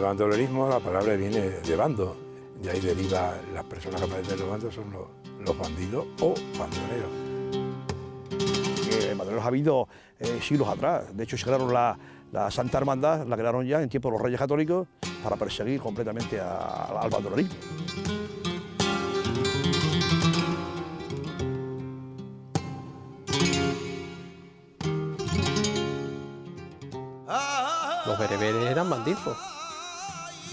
bandolerismo, la palabra viene de bando, de ahí deriva las personas que aparecen en los bandos son los bandidos o bandoleros. Bandoleros ha habido siglos atrás, de hecho se crearon la Santa Hermandad, la crearon ya en tiempos de los Reyes Católicos para perseguir completamente al bandolerismo. Los bereberes eran bandidos.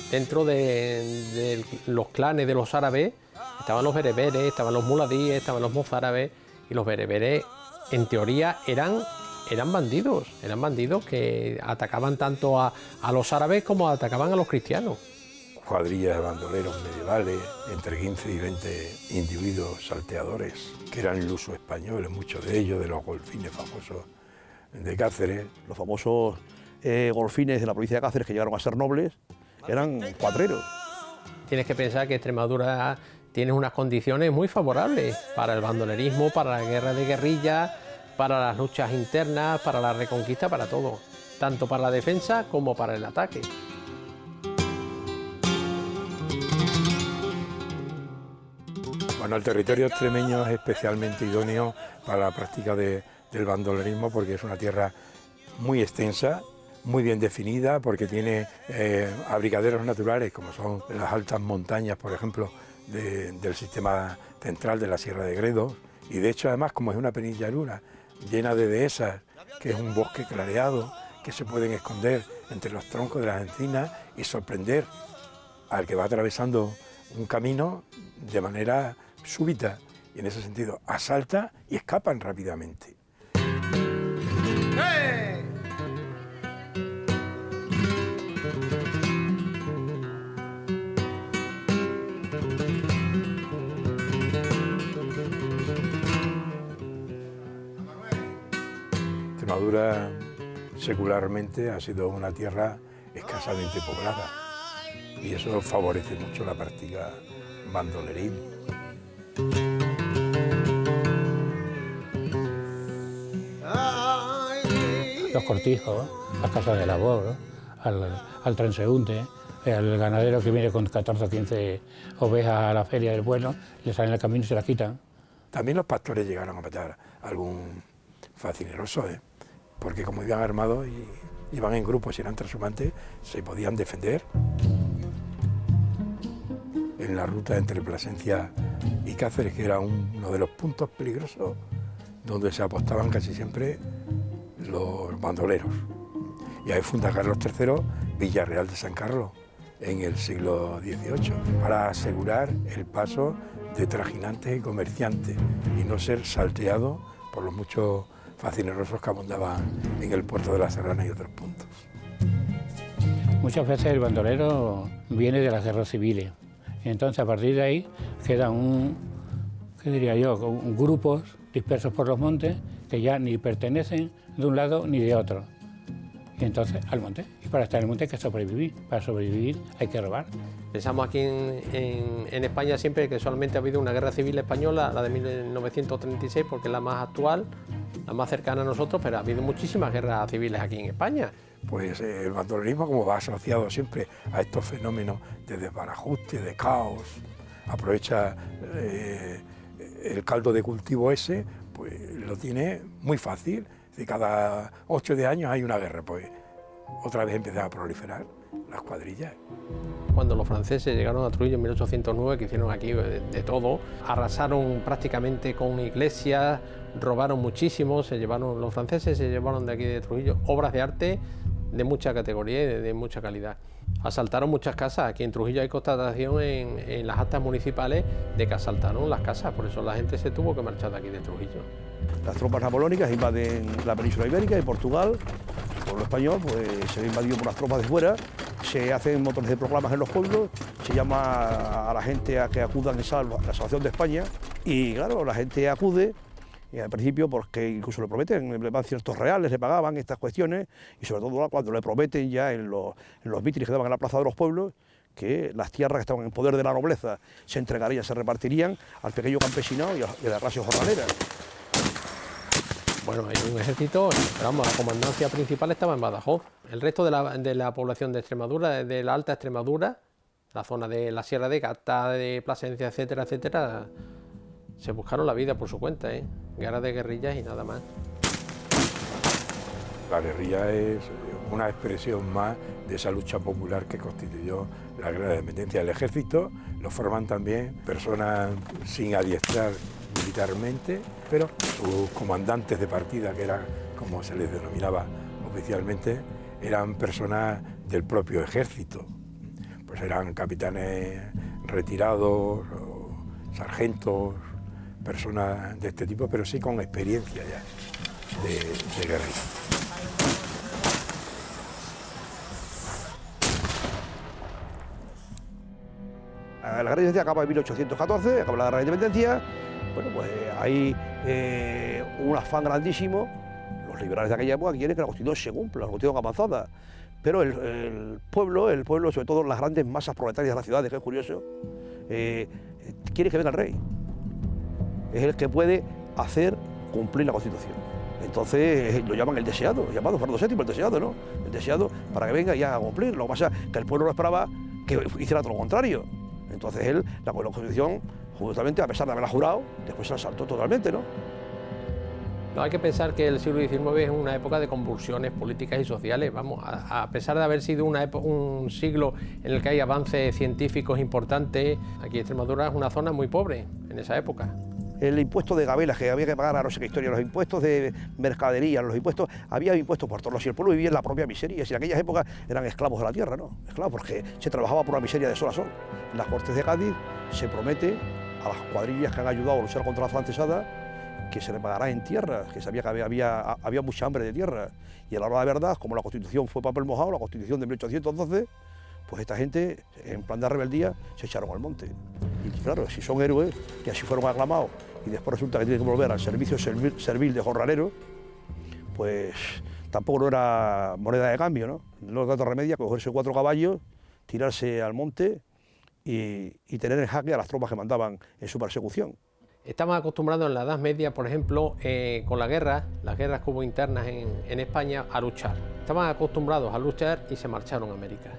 Dentro de los clanes de los árabes estaban los bereberes, estaban los muladíes, estaban los mozárabes, y los bereberes en teoría eran bandidos que atacaban tanto a los árabes como atacaban a los cristianos. Cuadrillas de bandoleros medievales, entre 15 y 20 individuos salteadores, que eran luso españoles, muchos de ellos, de los golfines famosos de Cáceres. Los famosos golfines de la provincia de Cáceres, que llegaron a ser nobles, eran cuatreros. Tienes que pensar que Extremadura tiene unas condiciones muy favorables para el bandolerismo, para la guerra de guerrilla, para las luchas internas, para la reconquista, para todo, tanto para la defensa como para el ataque. Bueno, el territorio extremeño es especialmente idóneo para la práctica del bandolerismo porque es una tierra muy extensa, muy bien definida, porque tiene abrigaderos naturales como son las altas montañas, por ejemplo, del sistema central de la Sierra de Gredos, y de hecho además como es una penillanura llena de dehesas, que es un bosque clareado, que se pueden esconder entre los troncos de las encinas y sorprender al que va atravesando un camino de manera súbita, y en ese sentido asalta y escapan rápidamente. Extremadura secularmente ha sido una tierra escasamente poblada y eso favorece mucho la práctica bandoleril. Los cortijos, las casas de labor, ¿no? al transeúnte, al ganadero que viene con 14 o 15 ovejas a la feria del pueblo, le salen al camino y se las quitan. También los pastores llegaron a matar a algún facineroso, porque como iban armados y iban en grupos y eran transhumantes, se podían defender. En la ruta entre Plasencia y Cáceres, que era uno de los puntos peligrosos donde se apostaban casi siempre los bandoleros. Y ahí funda Carlos III Villarreal de San Carlos en el siglo XVIII para asegurar el paso de trajinantes y comerciantes y no ser salteado por los muchos facinerosos que abundaban en el puerto de la Serrana y otros puntos. Muchas veces el bandolero viene de las guerras civiles. Y entonces a partir de ahí quedan grupos dispersos por los montes que ya ni pertenecen de un lado ni de otro. Y entonces al monte. Y para estar en el monte hay que sobrevivir. Para sobrevivir hay que robar. Pensamos aquí en España siempre que solamente ha habido una guerra civil española, la de 1936, porque es la más actual, la más cercana a nosotros, pero ha habido muchísimas guerras civiles aquí en España. Pues el bandolerismo, como va asociado siempre a estos fenómenos de desbarajuste, de caos, aprovecha el caldo de cultivo ese, pues lo tiene muy fácil. Si cada 8 o 10 años hay una guerra, pues otra vez empiezan a proliferar las cuadrillas. Cuando los franceses llegaron a Trujillo en 1809, que hicieron aquí de todo, arrasaron prácticamente con iglesias, robaron muchísimo, los franceses se llevaron de aquí de Trujillo obras de arte de mucha categoría y de mucha calidad. Asaltaron muchas casas, aquí en Trujillo hay constatación en las actas municipales de que asaltaron las casas, por eso la gente se tuvo que marchar de aquí de Trujillo. Las tropas napoleónicas invaden la península ibérica y Portugal, el pueblo español pues, se ve invadido por las tropas de fuera, se hacen montones de proclamas en los pueblos, se llama a la gente a que acudan a la salvación de España y claro, la gente acude. Y al principio, porque incluso le prometen, le dan ciertos reales, le pagaban estas cuestiones, y sobre todo cuando le prometen ya en los mítines que daban en la plaza de los pueblos, que las tierras que estaban en poder de la nobleza se entregarían, se repartirían al pequeño campesinado y a la clase jornalera. Bueno, hay un ejército, pero vamos, la comandancia principal estaba en Badajoz. El resto de la población de Extremadura, de la Alta Extremadura, la zona de la Sierra de Gata, de Plasencia, etcétera, etcétera, se buscaron la vida por su cuenta, guerra de guerrillas y nada más. La guerrilla es una expresión más de esa lucha popular que constituyó la guerra de independencia. El ejército lo forman también personas sin adiestrar militarmente, pero sus comandantes de partida, que eran como se les denominaba oficialmente, eran personas del propio ejército. Pues eran capitanes retirados, o sargentos, personas de este tipo, pero sí con experiencia ya de guerrilla. La guerra de independencia acaba en 1814, acaba la guerra de independencia. Bueno, pues hay un afán grandísimo. Los liberales de aquella época quieren que la Constitución se cumpla, la Constitución avanzada. Pero el pueblo, sobre todo las grandes masas proletarias de las ciudades, que es curioso, quiere que venga el rey. Es el que puede hacer cumplir la Constitución. Entonces lo llaman el deseado, llamado Fernando VII, el deseado, ¿no? El deseado para que venga y haga cumplir. Lo que pasa es que el pueblo no esperaba que hiciera todo lo contrario. Entonces él, la Constitución, justamente a pesar de haberla jurado, después se la saltó totalmente, ¿no? No hay que pensar que el siglo XIX es una época de convulsiones políticas y sociales. Vamos, a pesar de haber sido un siglo en el que hay avances científicos importantes, aquí Extremadura es una zona muy pobre en esa época. El impuesto de gabelas que había que pagar a no sé qué historia, los impuestos de mercadería, había impuestos por todos lados y el pueblo vivía en la propia miseria. Si en aquellas épocas eran esclavos de la tierra, ¿no? Esclavos, porque se trabajaba por una miseria de sol a sol. En las Cortes de Cádiz se promete a las cuadrillas que han ayudado a luchar contra la francesada que se le pagará en tierra, que sabía que había mucha hambre de tierra. Y a la hora de verdad, como la Constitución fue papel mojado, la Constitución de 1812, pues esta gente, en plan de rebeldía, se echaron al monte. Y claro, si son héroes, que así fueron aclamados, y después resulta que tienen que volver al servicio servil de jornalero, pues tampoco no era moneda de cambio, ¿no? No queda otra remedio que cogerse 4 caballos, tirarse al monte y tener en jaque a las tropas que mandaban en su persecución. Estamos acostumbrados en la Edad Media, por ejemplo, con las guerras que hubo internas en España, a luchar. Estaban acostumbrados a luchar y se marcharon a América.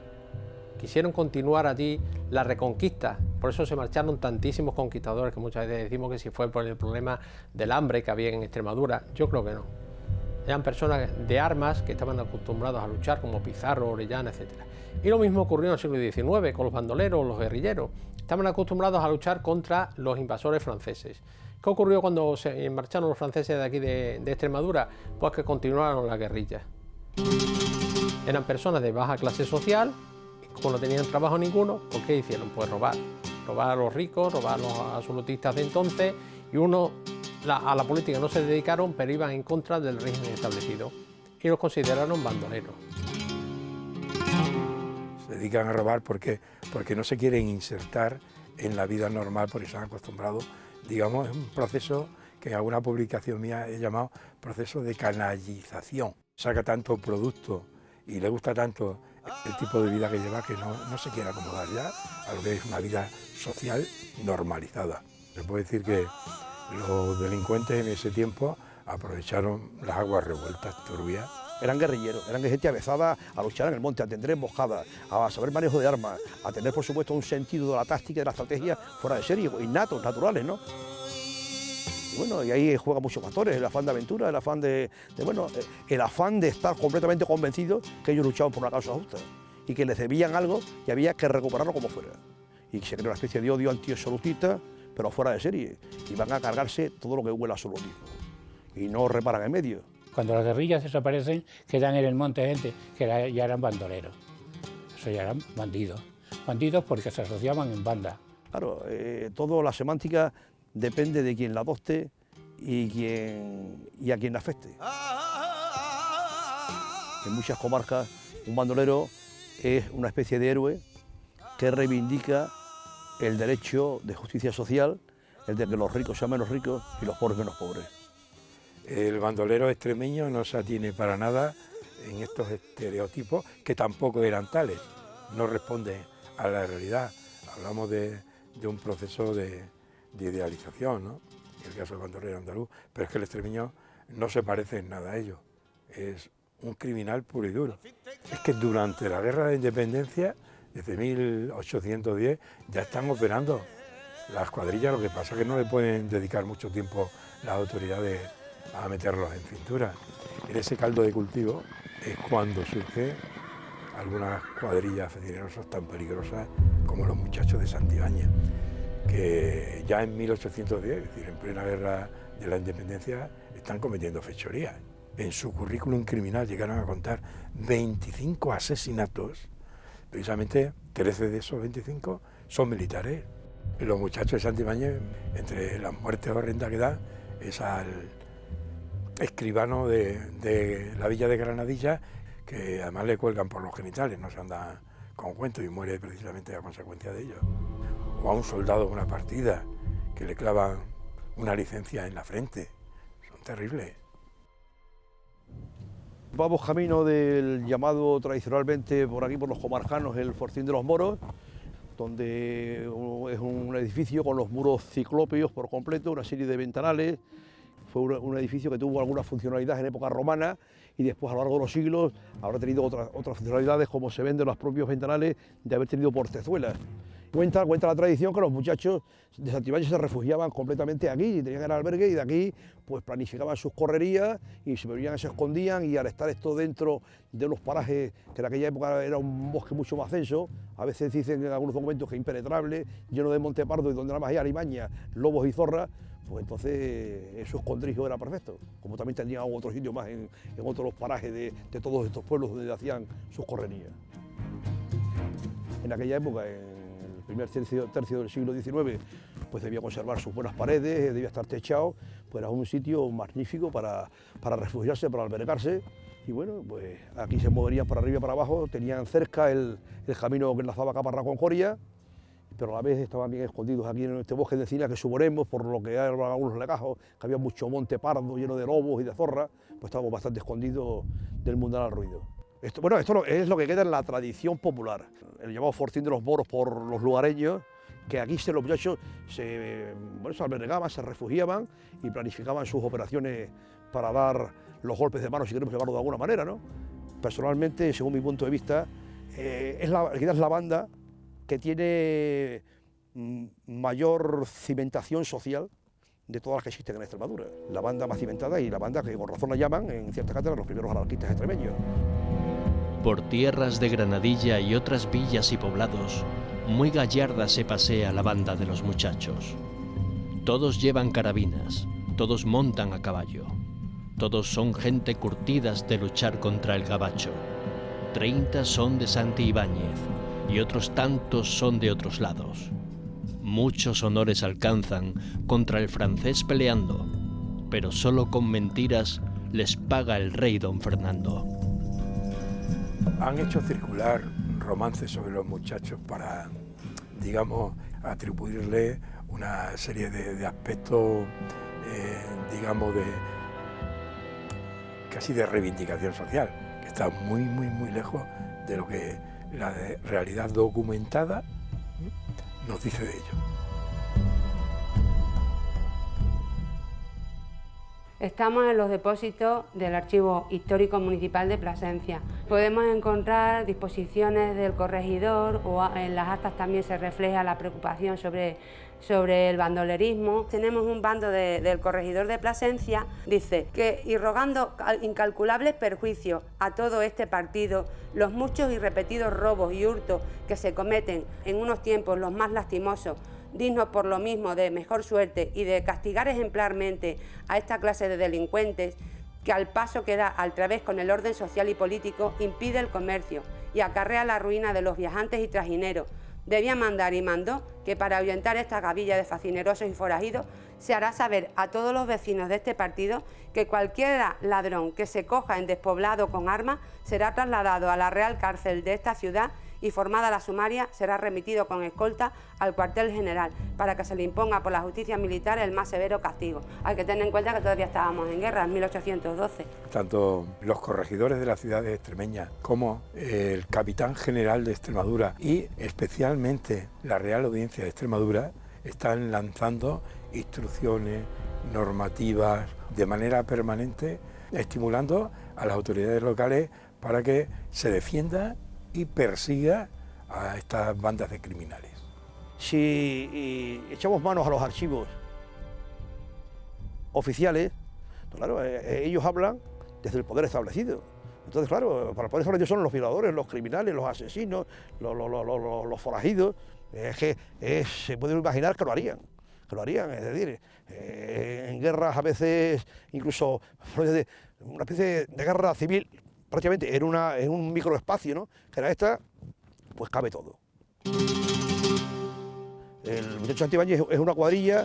Quisieron continuar allí la reconquista, por eso se marcharon tantísimos conquistadores, que muchas veces decimos que si fue por el problema del hambre que había en Extremadura. Yo creo que no. Eran personas de armas que estaban acostumbrados a luchar, como Pizarro, Orellana, etc. Y lo mismo ocurrió en el siglo XIX con los bandoleros, los guerrilleros. Estaban acostumbrados a luchar contra los invasores franceses. ¿Qué ocurrió cuando se marcharon los franceses de aquí de Extremadura? Pues que continuaron la guerrilla. Eran personas de baja clase social, como no tenían trabajo ninguno, ¿por qué hicieron? Pues robar. Robar a los ricos, robar a los absolutistas de entonces, y a la política no se dedicaron, pero iban en contra del régimen establecido, y los consideraron bandoleros. Se dedican a robar porque no se quieren insertar en la vida normal, porque se han acostumbrado, digamos, es un proceso que en alguna publicación mía he llamado proceso de canallización. Saca tanto producto y le gusta tanto el tipo de vida que lleva que no se quiere acomodar ya a lo que es una vida social normalizada. Se puede decir que los delincuentes en ese tiempo aprovecharon las aguas revueltas, turbias. Eran guerrilleros, eran gente avezada a luchar en el monte, a tener emboscadas, a saber manejo de armas, a tener, por supuesto, un sentido de la táctica y de la estrategia fuera de serie, innatos, naturales, ¿no? Y bueno, y ahí juega muchos factores, el afán de aventura, el afán el afán de estar completamente convencidos que ellos luchaban por una causa justa y que les debían algo y había que recuperarlo como fuera. Y se creó una especie de odio antiabsolutista, pero fuera de serie, y van a cargarse todo lo que huele a absolutismo y no reparan en medio. Cuando las guerrillas desaparecen, quedan en el monte gente que ya eran bandoleros. Eso ya eran bandidos. Bandidos porque se asociaban en banda. Claro, toda la semántica depende de quien la adopte y a quien la afecte. En muchas comarcas, un bandolero es una especie de héroe que reivindica el derecho de justicia social, el de que los ricos sean menos ricos y los pobres menos pobres. El bandolero extremeño no se atiene para nada en estos estereotipos, que tampoco eran tales, no responden a la realidad. Hablamos de un proceso de idealización, ¿no? En el caso del bandolero andaluz, pero es que el extremeño no se parece en nada a ello. Es un criminal puro y duro. Es que durante la Guerra de Independencia, desde 1810, ya están operando las cuadrillas, lo que pasa es que no le pueden dedicar mucho tiempo las autoridades a meterlos en cintura. En ese caldo de cultivo es cuando surgen algunas cuadrillas fecinerosas tan peligrosas como los muchachos de Santibáñez, que ya en 1810, es decir, en plena Guerra de la Independencia, están cometiendo fechorías. En su currículum criminal llegaron a contar 25 asesinatos, precisamente 13 de esos 25 son militares. Y los muchachos de Santibáñez, entre las muertes horrendas que dan, es al escribano de la villa de Granadilla, que además le cuelgan por los genitales, no se anda con cuentos y muere precisamente a consecuencia de ello. O a un soldado de una partida, que le clavan una licencia en la frente. Son terribles. Vamos camino del llamado tradicionalmente por aquí por los comarcanos el Fortín de los Moros, donde es un edificio con los muros ciclópeos por completo, una serie de ventanales. Fue un edificio que tuvo alguna funcionalidad en época romana y después a lo largo de los siglos habrá tenido otras funcionalidades, como se ven de los propios ventanales, de haber tenido portezuelas. Cuenta la tradición que los muchachos de Santibáñez se refugiaban completamente aquí, y tenían el albergue, y de aquí pues planificaban sus correrías y se escondían, y al estar esto dentro de unos parajes que en aquella época era un bosque mucho más denso, a veces dicen en algunos documentos que impenetrable, lleno de montepardo y donde nada más hay alimaña, lobos y zorras, pues entonces su escondrijo era perfecto, como también tenían otros sitios más en otros parajes de todos estos pueblos donde hacían sus correrías. En aquella época, en el primer tercio del siglo XIX, pues debía conservar sus buenas paredes, debía estar techado, pues era un sitio magnífico para refugiarse, para albergarse. Y bueno, pues aquí se moverían para arriba y para abajo, tenían cerca el camino que enlazaba Caparra con Coria, pero a la vez estaban bien escondidos aquí en este bosque de encina que suponemos, por lo que hay algunos legajos, que había mucho monte pardo lleno de lobos y de zorras, pues estábamos bastante escondidos del mundanal ruido. Esto es lo que queda en la tradición popular, el llamado Fortín de los Moros por los lugareños, que aquí los muchachos se albergaban, se refugiaban y planificaban sus operaciones para dar los golpes de mano, si queremos llamarlo de alguna manera, ¿no? Personalmente, según mi punto de vista, es la banda que tiene mayor cimentación social de todas las que existen en Extremadura. La banda más cimentada y la banda que con razón la llaman en ciertas cátedras los primeros anarquistas extremeños. Por tierras de Granadilla y otras villas y poblados, muy gallarda se pasea la banda de los muchachos. Todos llevan carabinas, todos montan a caballo. Todos son gente curtidas de luchar contra el gabacho. 30 son de Santibáñez y otros tantos son de otros lados. Muchos honores alcanzan contra el francés peleando, pero solo con mentiras les paga el rey don Fernando. Han hecho circular romances sobre los muchachos para, digamos, atribuirle una serie de aspectos, digamos, casi de reivindicación social, que está muy lejos de lo que la realidad documentada nos dice de ello. Estamos en los depósitos del Archivo Histórico Municipal de Plasencia. Podemos encontrar disposiciones del corregidor, o en las actas también se refleja la preocupación sobre el bandolerismo. Tenemos un bando del corregidor de Plasencia, dice que y rogando incalculables perjuicios a todo este partido, los muchos y repetidos robos y hurtos que se cometen en unos tiempos los más lastimosos, dignos por lo mismo de mejor suerte y de castigar ejemplarmente a esta clase de delincuentes que al paso que da al través con el orden social y político impide el comercio y acarrea la ruina de los viajantes y trajineros. Debía mandar y mandó que para ahuyentar esta gavilla de facinerosos y forajidos se hará saber a todos los vecinos de este partido que cualquier ladrón que se coja en despoblado con armas será trasladado a la Real Cárcel de esta ciudad y formada la sumaria será remitido con escolta al cuartel general para que se le imponga por la justicia militar el más severo castigo. Hay que tener en cuenta que todavía estábamos en guerra, en 1812. Tanto los corregidores de las ciudades extremeñas como el capitán general de Extremadura y especialmente la Real Audiencia de Extremadura están lanzando instrucciones, normativas, de manera permanente, estimulando a las autoridades locales para que se defienda y persiga a estas bandas de criminales. Si echamos manos a los archivos oficiales, claro, ellos hablan desde el poder establecido. Entonces, claro, para el poder establecido son los violadores, los criminales, los asesinos, los forajidos. Es que se puede imaginar que lo harían, es decir, en guerras a veces, incluso una especie de guerra civil, prácticamente en un microespacio, ¿no? Que era esta, pues cabe todo. El muchacho de Santibáñez es una cuadrilla,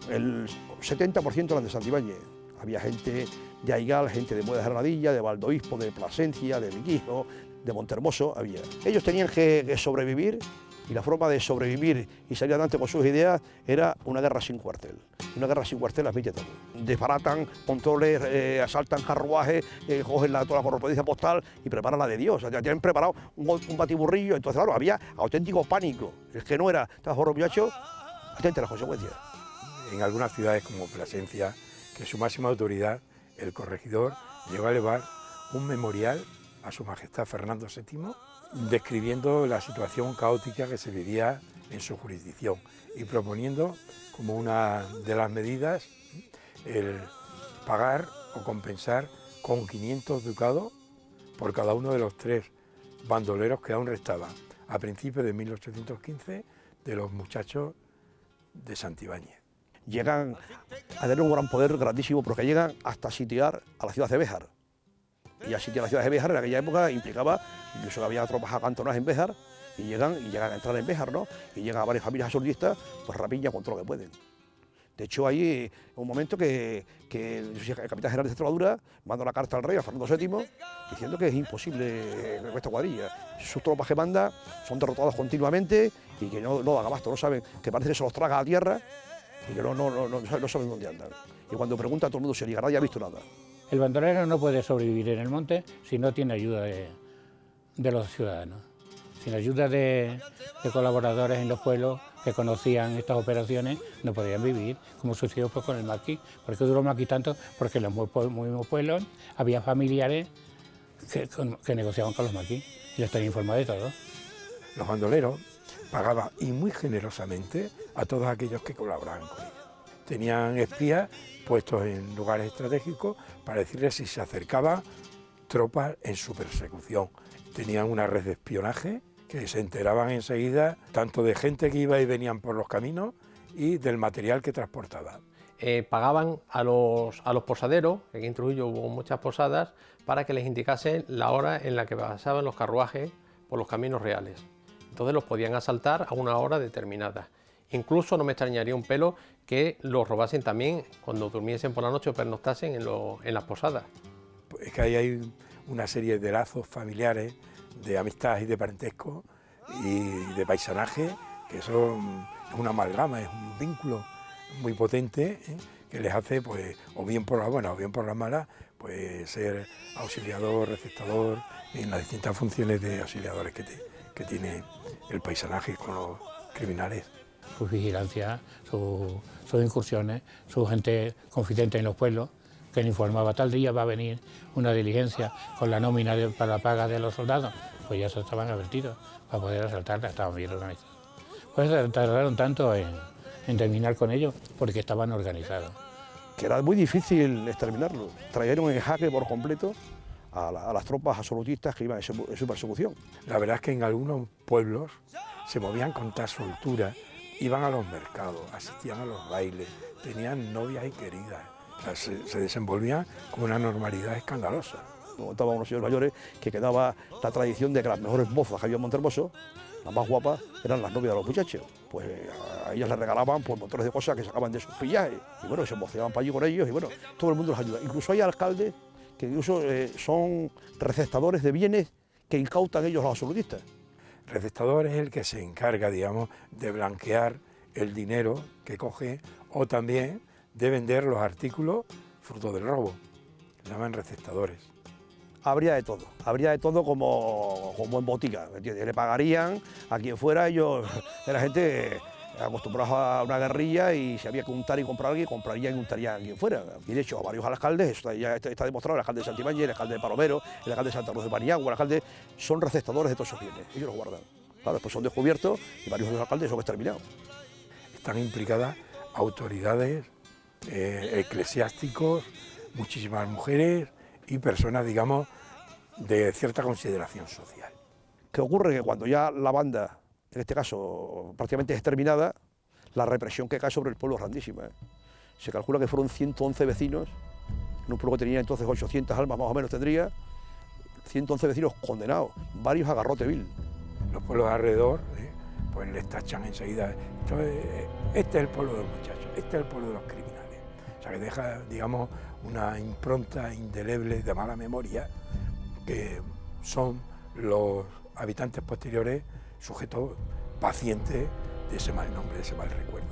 el 70% eran de Santibáñez. Había gente de Aigal, gente de Muedas de Granadilla, de Valdovispo, de Plasencia, de Miquijo, de Montermoso, había. Ellos tenían que sobrevivir, y la forma de sobrevivir y salir adelante con sus ideas era una guerra sin cuartel. Una guerra sin cuartel admite todo. Desbaratan controles, asaltan carruajes, cogen toda la correspondencia postal y preparan la de Dios. O sea, ya tienen preparado un batiburrillo. Entonces, claro, había auténtico pánico. Es que no era, estás por muchachos, atente a las consecuencias. En algunas ciudades como Plasencia, que su máxima autoridad, el corregidor, llegó a elevar un memorial a su majestad Fernando VII, describiendo la situación caótica que se vivía en su jurisdicción y proponiendo como una de las medidas el pagar o compensar con 500 ducados por cada uno de los 3 bandoleros que aún restaban a principios de 1815 de los muchachos de Santibáñez. Llegan a tener un gran poder grandísimo porque llegan hasta sitiar a la ciudad de Béjar. Y a sitiar la ciudad de Béjar en aquella época implicaba, incluso había tropas acantonadas en Béjar, y llegan a entrar en Béjar, ¿no? Y llegan a varias familias absurdistas, pues rapiña con todo lo que pueden. De hecho, hay un momento que el capitán general de Extremadura manda una carta al rey, a Fernando VII, diciendo que es imposible con esta cuadrilla. Sus tropas que manda son derrotadas continuamente y que no dan abasto, no saben, que parece que se los traga a tierra y que no saben dónde andan. Y cuando pregunta a todo el mundo si el nadie ha visto nada. El bandolero no puede sobrevivir en el monte si no tiene ayuda de los ciudadanos. Sin ayuda de colaboradores en los pueblos que conocían estas operaciones, no podían vivir, como sucedió pues, con el maquis. ¿Por qué duró el maquis tanto? Porque en los mismos pueblos había familiares que negociaban con los maquis y les tenían informados de todo. Los bandoleros pagaban, y muy generosamente, a todos aquellos que colaboraban con ellos. Tenían espías puestos en lugares estratégicos para decirles si se acercaban tropas en su persecución. Tenían una red de espionaje que se enteraban enseguida tanto de gente que iba y venían por los caminos y del material que transportaban. Pagaban a los posaderos, aquí en Trujillo hubo muchas posadas, para que les indicasen la hora en la que pasaban los carruajes por los caminos reales. Entonces los podían asaltar a una hora determinada. Incluso no me extrañaría un pelo que los robasen también cuando durmiesen por la noche o pernoctasen en las posadas. Es que ahí hay una serie de lazos familiares, de amistad y de parentesco y de paisanaje, que son una amalgama, es un vínculo muy potente, que les hace, pues, o bien por las buenas o bien por las malas, pues ser auxiliador, recetador, en las distintas funciones de auxiliadores que tiene el paisanaje con los criminales. Su vigilancia, sus incursiones, su gente confidente en los pueblos, que le informaba tal día va a venir una diligencia con la nómina para la paga de los soldados, pues ya se estaban advertidos para poder asaltarla, estaban bien organizados. Pues tardaron tanto en terminar con ellos porque estaban organizados. Que era muy difícil exterminarlo, trajeron en jaque por completo a las tropas absolutistas que iban en su persecución. La verdad es que en algunos pueblos se movían con tal soltura, iban a los mercados, asistían a los bailes, tenían novias y queridas. O sea, se desenvolvían con una normalidad escandalosa. Contaban unos señores mayores que quedaba la tradición de que las mejores mozas que había en Montermoso, las más guapas, eran las novias de los muchachos. Pues a ellas les regalaban pues, montones de cosas que sacaban de sus pillajes. Y bueno, se moceaban para allí con ellos y bueno, todo el mundo los ayuda. Incluso hay alcaldes que incluso son recestadores de bienes que incautan ellos los absolutistas. Recestador es el que se encarga, digamos, de blanquear el dinero que coge o también de vender los artículos fruto del robo. Se llaman recestadores. Habría de todo como en botica, ¿me entiendes? Le pagarían a quien fuera, ellos, era gente acostumbrados a una guerrilla y si había que untar y comprar a alguien, comprarían y untarían a quien fuera. Y de hecho, a varios alcaldes, eso ya está demostrado, el alcalde de Santibáñez, el alcalde de Palomero, el alcalde de Santa Cruz de Paniagua, el alcalde, son receptadores de todos esos bienes, ellos los guardan. Claro, después son descubiertos y varios de los alcaldes son exterminados. Están implicadas autoridades, eclesiásticos, muchísimas mujeres y personas, digamos, de cierta consideración social. ¿Qué ocurre? Que cuando ya la banda, en este caso prácticamente es exterminada, la represión que cae sobre el pueblo es grandísima. Se calcula que fueron 111 vecinos, en un pueblo que tenía entonces 800 almas más o menos tendría, 111 vecinos condenados, varios a garrote vil. Los pueblos alrededor, pues les tachan enseguida. Este es el pueblo de los muchachos, este es el pueblo de los criminales. O sea, que deja, digamos, una impronta indeleble de mala memoria, que son los habitantes posteriores sujetos pacientes de ese mal nombre, de ese mal recuerdo.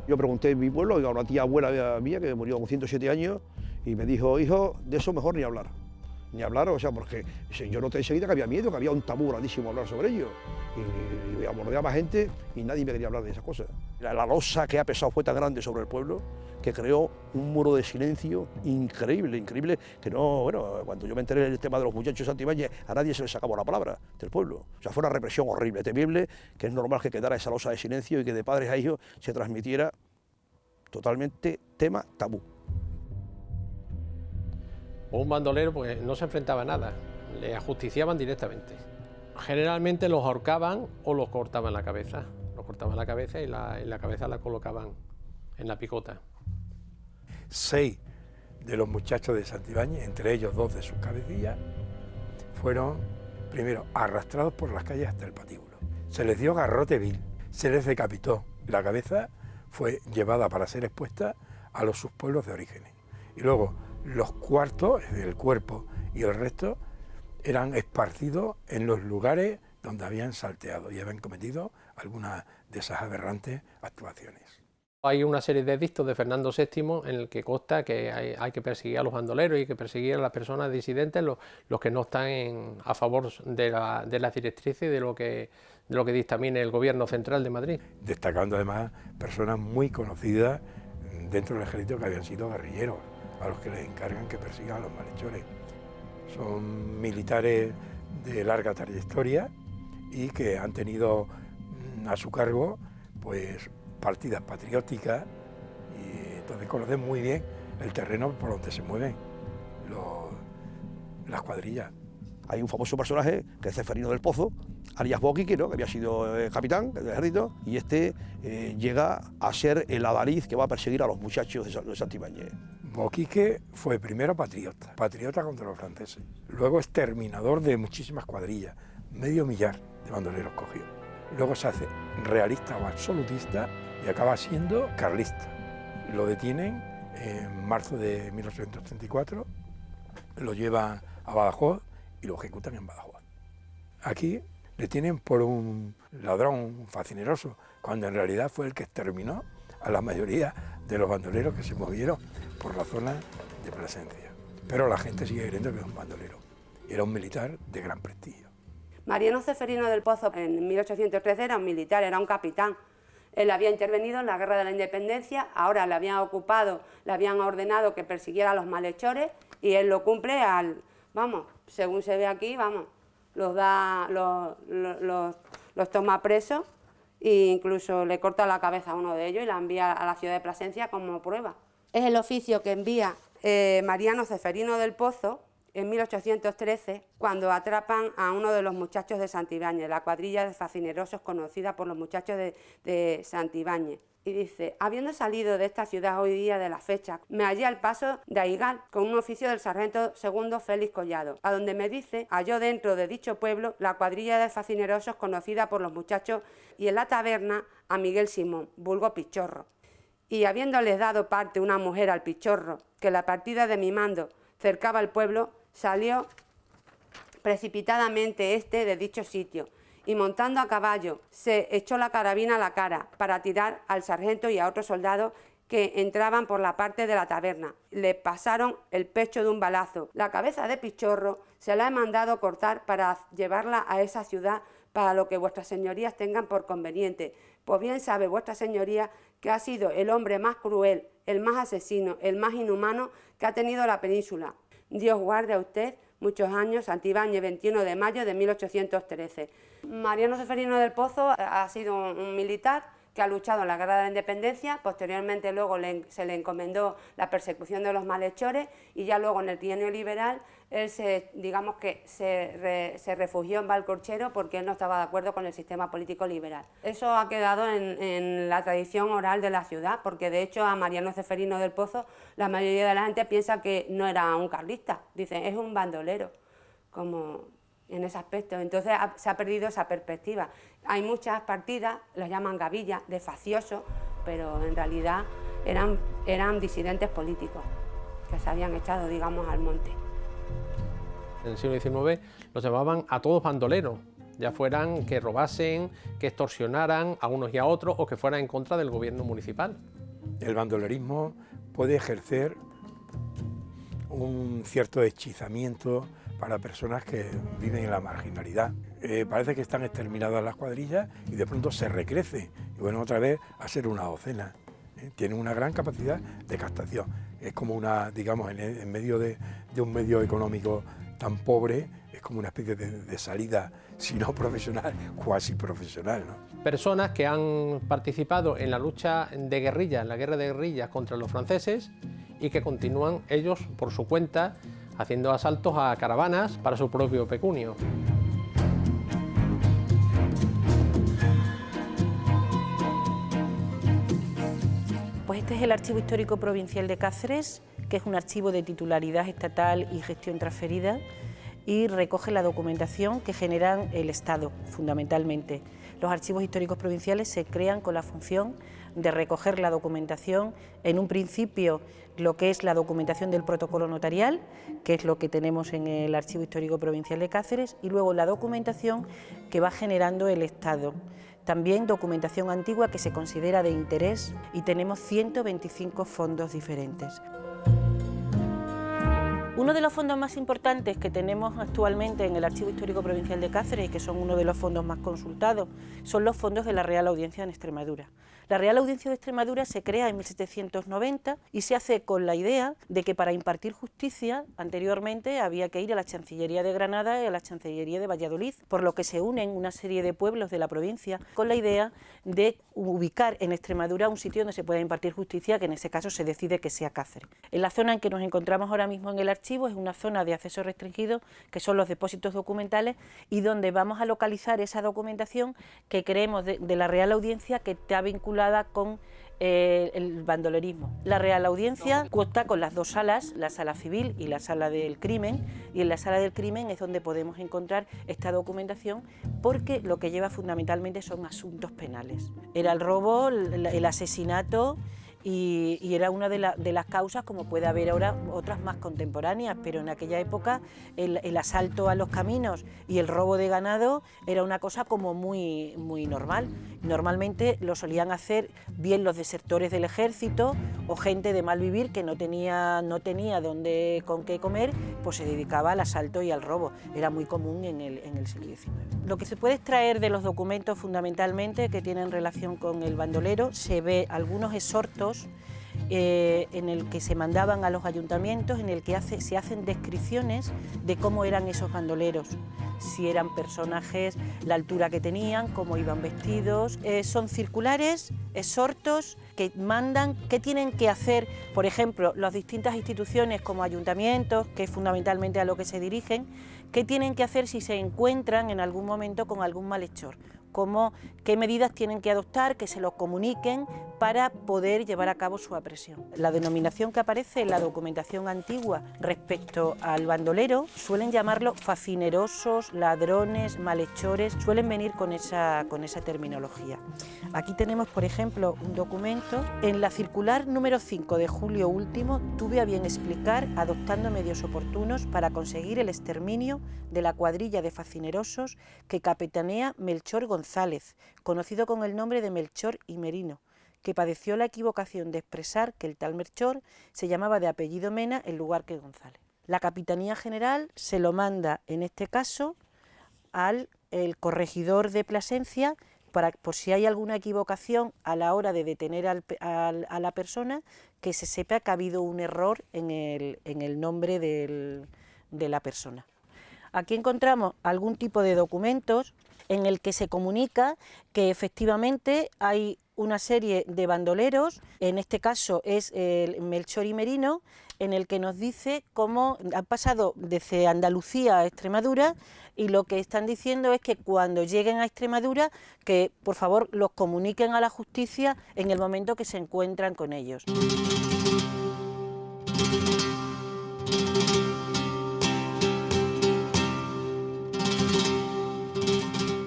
Yo pregunté en mi pueblo, a una tía abuela mía que murió con 107 años, y me dijo, hijo, de eso mejor ni hablar. Ni hablar, o sea, porque yo noté enseguida que había miedo, que había un tabú grandísimo hablar sobre ello. Y abordaba gente y nadie me quería hablar de esas cosas. La losa que ha pesado fue tan grande sobre el pueblo que creó un muro de silencio increíble, increíble, que no, bueno, cuando yo me enteré del tema de los muchachos de Santibáñez, a nadie se le sacaba la palabra del pueblo. O sea, fue una represión horrible, temible, que es normal que quedara esa losa de silencio y que de padres a hijos se transmitiera totalmente tema tabú. Un bandolero pues no se enfrentaba a nada, le ajusticiaban directamente. Generalmente los ahorcaban o los cortaban la cabeza. Los cortaban la cabeza y la cabeza la colocaban en la picota. 6 de los muchachos de Santibáñez, entre ellos 2 de sus cabecillas, fueron primero arrastrados por las calles hasta el patíbulo. Se les dio garrote vil, se les decapitó. La cabeza fue llevada para ser expuesta a los sus pueblos de orígenes. Y luego los cuartos, es decir, el cuerpo y el resto, eran esparcidos en los lugares donde habían salteado y habían cometido algunas de esas aberrantes actuaciones. Hay una serie de edictos de Fernando VII en el que consta que hay que perseguir a los bandoleros y que perseguir a las personas disidentes, los que no están a favor de las directrices y de lo que dictamine el gobierno central de Madrid. Destacando además personas muy conocidas dentro del ejército que habían sido guerrilleros, a los que les encargan que persigan a los malhechores. Son militares de larga trayectoria y que han tenido a su cargo pues partidas patrióticas, y entonces conocen muy bien el terreno por donde se mueven las cuadrillas. Hay un famoso personaje que es Ceferino del Pozo, alias Boquique, ¿no?, que había sido capitán del ejército, y este llega a ser el adalid que va a perseguir a los muchachos de Santibáñez. Boquique fue primero patriota contra los franceses, luego exterminador de muchísimas cuadrillas, medio millar de bandoleros cogió. Luego se hace realista o absolutista y acaba siendo carlista. Lo detienen en marzo de 1834, lo llevan a Badajoz y lo ejecutan en Badajoz. Aquí le tienen por un ladrón, un facineroso, cuando en realidad fue el que exterminó a la mayoría de los bandoleros que se movieron por la zona de Plasencia. Pero la gente sigue creyendo que es un bandolero. Era un militar de gran prestigio. Mariano Ceferino del Pozo en 1813 era un militar, era un capitán. Él había intervenido en la Guerra de la Independencia, ahora le habían ocupado, le habían ordenado que persiguiera a los malhechores y él lo cumple según se ve aquí, los toma presos e incluso le corta la cabeza a uno de ellos y la envía a la ciudad de Plasencia como prueba. Es el oficio que envía Mariano Ceferino del Pozo en 1813, cuando atrapan a uno de los muchachos de Santibáñez, la cuadrilla de facinerosos conocida por los muchachos de Santibáñez. Y dice, habiendo salido de esta ciudad hoy día de la fecha, me hallé al paso de Aigal, con un oficio del sargento segundo Félix Collado, a donde me dice, halló dentro de dicho pueblo la cuadrilla de facinerosos conocida por los muchachos y en la taberna a Miguel Simón, vulgo Pichorro. Y habiéndoles dado parte una mujer al Pichorro, que la partida de mi mando cercaba el pueblo, salió precipitadamente de dicho sitio y montando a caballo se echó la carabina a la cara para tirar al sargento y a otros soldados que entraban por la parte de la taberna. Le pasaron el pecho de un balazo. La cabeza de Pichorro se la he mandado cortar para llevarla a esa ciudad para lo que vuestras señorías tengan por conveniente. Pues bien sabe vuestra señoría que ha sido el hombre más cruel, el más asesino, el más inhumano que ha tenido la península. Dios guarde a usted muchos años. Santibáñez, 21 de mayo de 1813. Mariano Ceferino del Pozo ha sido un militar que ha luchado en la Guerra de la Independencia. Posteriormente luego se le encomendó la persecución de los malhechores, y ya luego en el trienio liberal él digamos que se refugió en Valcorchero porque él no estaba de acuerdo con el sistema político liberal. Eso ha quedado en la tradición oral de la ciudad, porque de hecho a Mariano Ceferino del Pozo la mayoría de la gente piensa que no era un carlista, dicen es un bandolero, como en ese aspecto. Entonces se ha perdido esa perspectiva. Hay muchas partidas, las llaman gavillas, de facciosos, pero en realidad eran disidentes políticos que se habían echado, digamos, al monte. En el siglo XIX los llamaban a todos bandoleros, ya fueran que robasen, que extorsionaran a unos y a otros o que fueran en contra del gobierno municipal. El bandolerismo puede ejercer un cierto hechizamiento para personas que viven en la marginalidad. Parece que están exterminadas las cuadrillas y de pronto se recrece y bueno, otra vez a ser una docena. Tienen una gran capacidad de captación. Es como una, digamos, en medio de un medio económico tan pobre, es como una especie de salida, si no profesional, cuasi profesional, ¿no? Personas que han participado en la lucha de guerrillas, en la guerra de guerrillas contra los franceses, y que continúan ellos por su cuenta haciendo asaltos a caravanas para su propio pecunio. Pues este es el Archivo Histórico Provincial de Cáceres, que es un archivo de titularidad estatal y gestión transferida, y recoge la documentación que generan el Estado, fundamentalmente. Los archivos históricos provinciales se crean con la función de recoger la documentación, en un principio lo que es la documentación del protocolo notarial, que es lo que tenemos en el Archivo Histórico Provincial de Cáceres, y luego la documentación que va generando el Estado. También documentación antigua que se considera de interés, y tenemos 125 fondos diferentes. Uno de los fondos más importantes que tenemos actualmente en el Archivo Histórico Provincial de Cáceres, y que son uno de los fondos más consultados, son los fondos de la Real Audiencia en Extremadura. La Real Audiencia de Extremadura se crea en 1790 y se hace con la idea de que para impartir justicia anteriormente había que ir a la Chancillería de Granada y a la Chancillería de Valladolid, por lo que se unen una serie de pueblos de la provincia con la idea de ubicar en Extremadura un sitio donde se pueda impartir justicia, que en ese caso se decide que sea Cáceres. En la zona en que nos encontramos ahora mismo en el archivo es una zona de acceso restringido, que son los depósitos documentales, y donde vamos a localizar esa documentación que creemos de la Real Audiencia, que está vinculada con el bandolerismo. La Real Audiencia cuenta con las dos salas, la sala civil y la sala del crimen, y en la sala del crimen es donde podemos encontrar esta documentación, porque lo que lleva fundamentalmente son asuntos penales. Era el robo, el asesinato, y era una de las causas, como puede haber ahora otras más contemporáneas, pero en aquella época el asalto a los caminos y el robo de ganado era una cosa como muy normal. Normalmente lo solían hacer bien los desertores del ejército o gente de mal vivir que no tenía con qué comer, pues se dedicaba al asalto y al robo. Era muy común en el siglo XIX. Lo que se puede extraer de los documentos fundamentalmente que tienen relación con el bandolero, se ve algunos exhortos en el que se mandaban a los ayuntamientos, en el que se hacen descripciones de cómo eran esos bandoleros, si eran personajes, la altura que tenían, cómo iban vestidos. Son circulares, exhortos que mandan qué tienen que hacer, por ejemplo, las distintas instituciones como ayuntamientos, que es fundamentalmente a lo que se dirigen, qué tienen que hacer si se encuentran en algún momento con algún malhechor, qué medidas tienen que adoptar, que se los comuniquen para poder llevar a cabo su apresión. La denominación que aparece en la documentación antigua respecto al bandolero suelen llamarlo facinerosos, ladrones, malhechores, suelen venir con esa terminología. Aquí tenemos, por ejemplo, un documento. En la circular número 5 de julio último tuve a bien explicar, adoptando medios oportunos para conseguir el exterminio de la cuadrilla de facinerosos que capitanea Melchor González, conocido con el nombre de Melchor y Merino, que padeció la equivocación de expresar que el tal Melchor se llamaba de apellido Mena en lugar que González. La Capitanía General se lo manda, en este caso, al el corregidor de Plasencia, por si hay alguna equivocación a la hora de detener a la persona, que se sepa que ha habido un error en el nombre de la persona. Aquí encontramos algún tipo de documentos en el que se comunica que efectivamente hay una serie de bandoleros, en este caso es el Melchor y Merino, en el que nos dice cómo han pasado desde Andalucía a Extremadura, y lo que están diciendo es que cuando lleguen a Extremadura, que por favor los comuniquen a la justicia en el momento que se encuentran con ellos.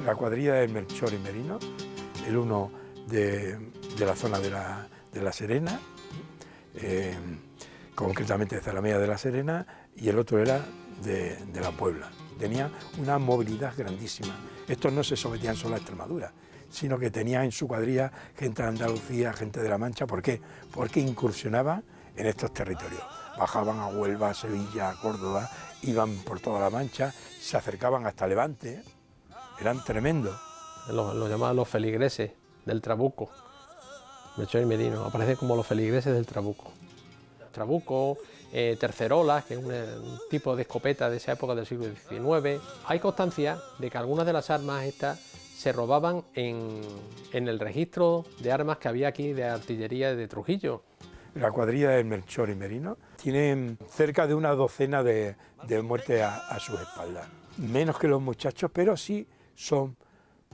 La cuadrilla de Melchor y Merino, el uno de la zona de la Serena, concretamente de Zalamea de la Serena, y el otro era de la Puebla. Tenía una movilidad grandísima. Estos no se sometían solo a Extremadura, sino que tenían en su cuadrilla gente de Andalucía, gente de La Mancha. ¿Por qué? Porque incursionaban en estos territorios. Bajaban a Huelva, a Sevilla, a Córdoba, iban por toda La Mancha, se acercaban hasta Levante, eran tremendos. Los llamaban los feligreses del Trabuco. Melchor y Merino aparecen como los feligreses del Trabuco. Trabuco, tercerolas, que es un tipo de escopeta de esa época del siglo XIX. Hay constancia de que algunas de las armas estas se robaban en el registro de armas que había aquí de artillería de Trujillo. La cuadrilla de Melchor y Merino tiene cerca de una docena de muertes a sus espaldas. Menos que los muchachos, pero sí son